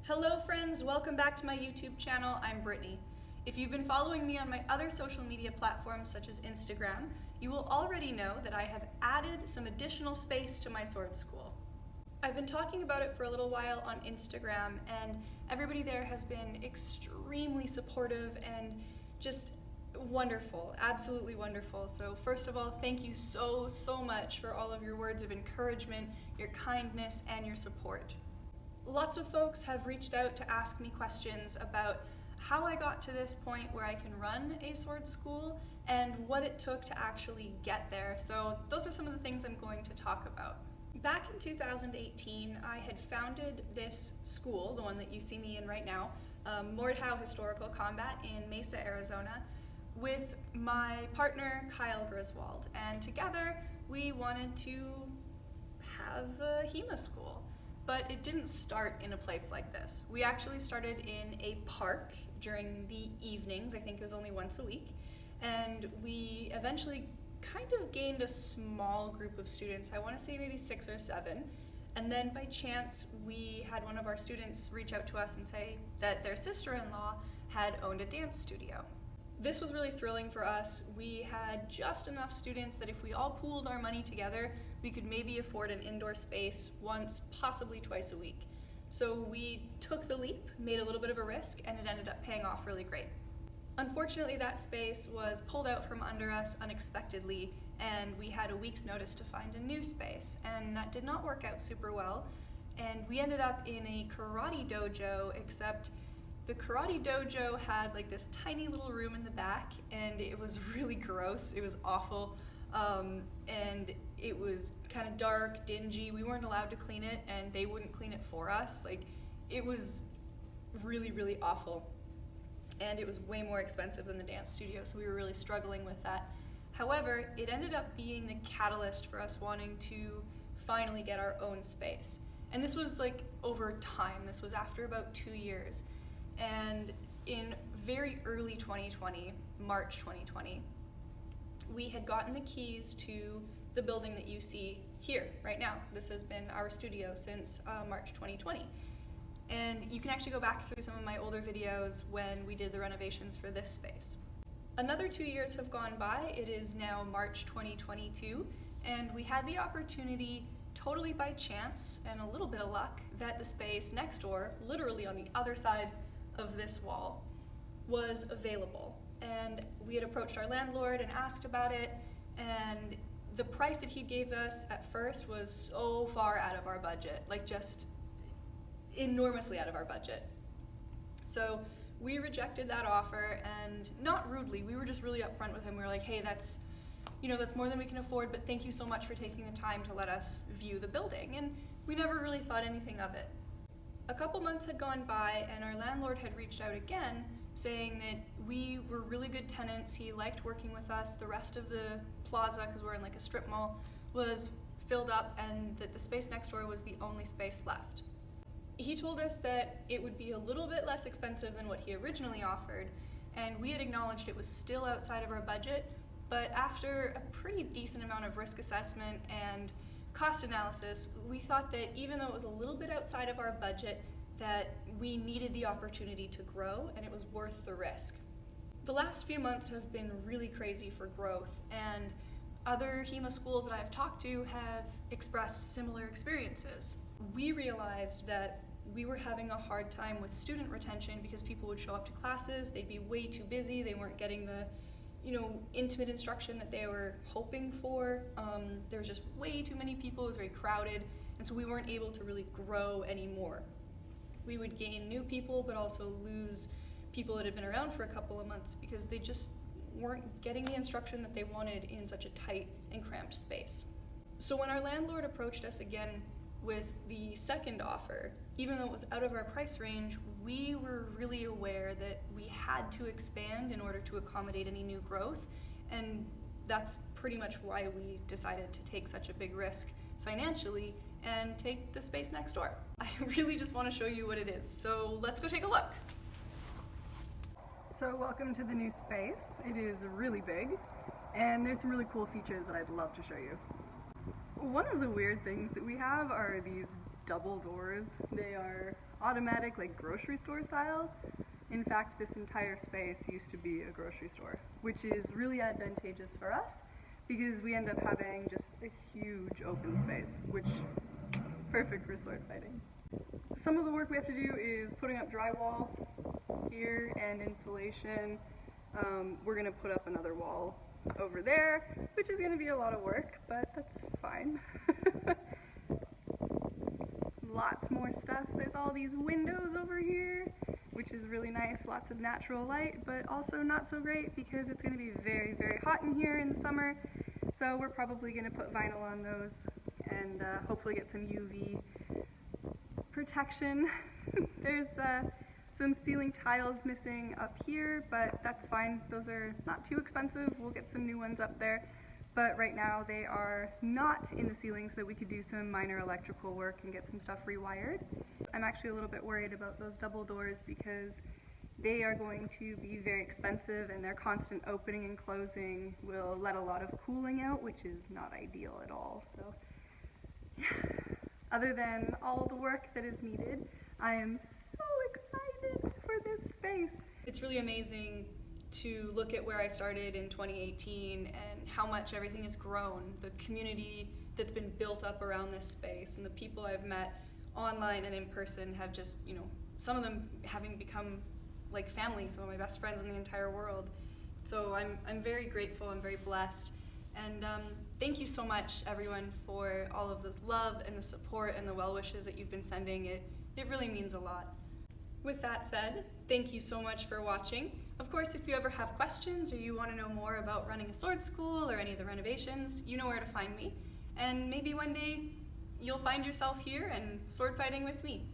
Hello friends, welcome back to my YouTube channel. I'm Brittany. If you've been following me on my other social media platforms such as Instagram, you will already know that I have added some additional space to my sword school. I've been talking about it for a little while on Instagram, and everybody there has been extremely supportive and just wonderful, absolutely wonderful. So first of all, thank you so much for all of your words of encouragement, your kindness, and your support. Lots of folks have reached out to ask me questions about how I got to this point where I can run a sword school and what it took to actually get there. So those are some of the things I'm going to talk about. Back in 2018, I had founded this school, the one that you see me in right now, Mordhau Historical Combat in Mesa, Arizona, with my partner Kyle Griswold. And together we wanted to have a HEMA school. But it didn't start in a place like this. We actually started in a park during the evenings. I think it was only once a week. And we eventually kind of gained a small group of students. I want to say maybe 6 or 7. And then by chance, we had one of our students reach out to us and say that their sister-in-law had owned a dance studio. This was really thrilling for us. We had just enough students that if we all pooled our money together, we could maybe afford an indoor space once, possibly twice a week. So we took the leap, made a little bit of a risk, and it ended up paying off really great. Unfortunately, that space was pulled out from under us unexpectedly, and we had a week's notice to find a new space, and that did not work out super well. And we ended up in a karate dojo, except the karate dojo had like this tiny little room in the back, and it was really gross. It was awful, and it was kind of dark, dingy. We weren't allowed to clean it, and they wouldn't clean it for us. Like, it was really awful, and it was way more expensive than the dance studio, so we were really struggling with that. However, it ended up being the catalyst for us wanting to finally get our own space. And this was like over time. This was after about 2 years. And in very early 2020, March 2020, we had gotten the keys to the building that you see here right now. This has been our studio since March 2020. And you can actually go back through some of my older videos when we did the renovations for this space. Another 2 years have gone by. It is now March 2022, and we had the opportunity, totally by chance and a little bit of luck, that the space next door, literally on the other side of this wall, was available. And we had approached our landlord and asked about it, and the price that he gave us at first was so far out of our budget, like just enormously out of our budget. So we rejected that offer, and not rudely, we were just really upfront with him. We were like, hey, that's more than we can afford, but thank you so much for taking the time to let us view the building. And we never really thought anything of it. A couple months had gone by, and our landlord had reached out again saying that we were really good tenants. He liked working with us. The rest of the plaza, because we're in like a strip mall, was filled up, and that the space next door was the only space left. He told us that it would be a little bit less expensive than what he originally offered, and we had acknowledged it was still outside of our budget, but after a pretty decent amount of risk assessment and cost analysis, we thought that even though it was a little bit outside of our budget, that we needed the opportunity to grow, and it was worth the risk. The last few months have been really crazy for growth, and other HEMA schools that I've talked to have expressed similar experiences. We realized that we were having a hard time with student retention because people would show up to classes, they'd be way too busy, they weren't getting the intimate instruction that they were hoping for. There was just way too many people, it was very crowded, and so we weren't able to really grow anymore. We would gain new people, but also lose people that had been around for a couple of months because they just weren't getting the instruction that they wanted in such a tight and cramped space. So when our landlord approached us again with the second offer, even though it was out of our price range, we were really aware that we had to expand in order to accommodate any new growth, and that's pretty much why we decided to take such a big risk financially and take the space next door. I really just want to show you what it is, so let's go take a look. So welcome to the new space. It is really big, and there's some really cool features that I'd love to show you. One of the weird things that we have are these double doors. They are automatic, like grocery store style. In fact, this entire space used to be a grocery store, which is really advantageous for us because we end up having just a huge open space, which perfect for sword fighting. Some of the work we have to do is putting up drywall here and insulation. We're gonna put up another wall over there, which is gonna be a lot of work, but that's fine. Lots more stuff. There's all these windows over here, which is really nice. Lots of natural light, but also not so great because it's gonna be very, very hot in here in the summer. So we're probably gonna put vinyl on those and hopefully get some UV protection. There's some ceiling tiles missing up here, but that's fine. Those are not too expensive. We'll get some new ones up there. But right now they are not in the ceiling so that we could do some minor electrical work and get some stuff rewired. I'm actually a little bit worried about those double doors because they are going to be very expensive and their constant opening and closing will let a lot of cooling out, which is not ideal at all. So other than all the work that is needed, I am so excited for this space. It's really amazing to look at where I started in 2018 and how much everything has grown, the community that's been built up around this space, and the people I've met online and in person have just, some of them having become like family, some of my best friends in the entire world. So I'm very grateful, I'm very blessed, and thank you so much everyone for all of this love and the support and the well wishes that you've been sending. It really means a lot. With that said, thank you so much for watching. Of course, if you ever have questions or you want to know more about running a sword school or any of the renovations, you know where to find me. And maybe one day you'll find yourself here and sword fighting with me.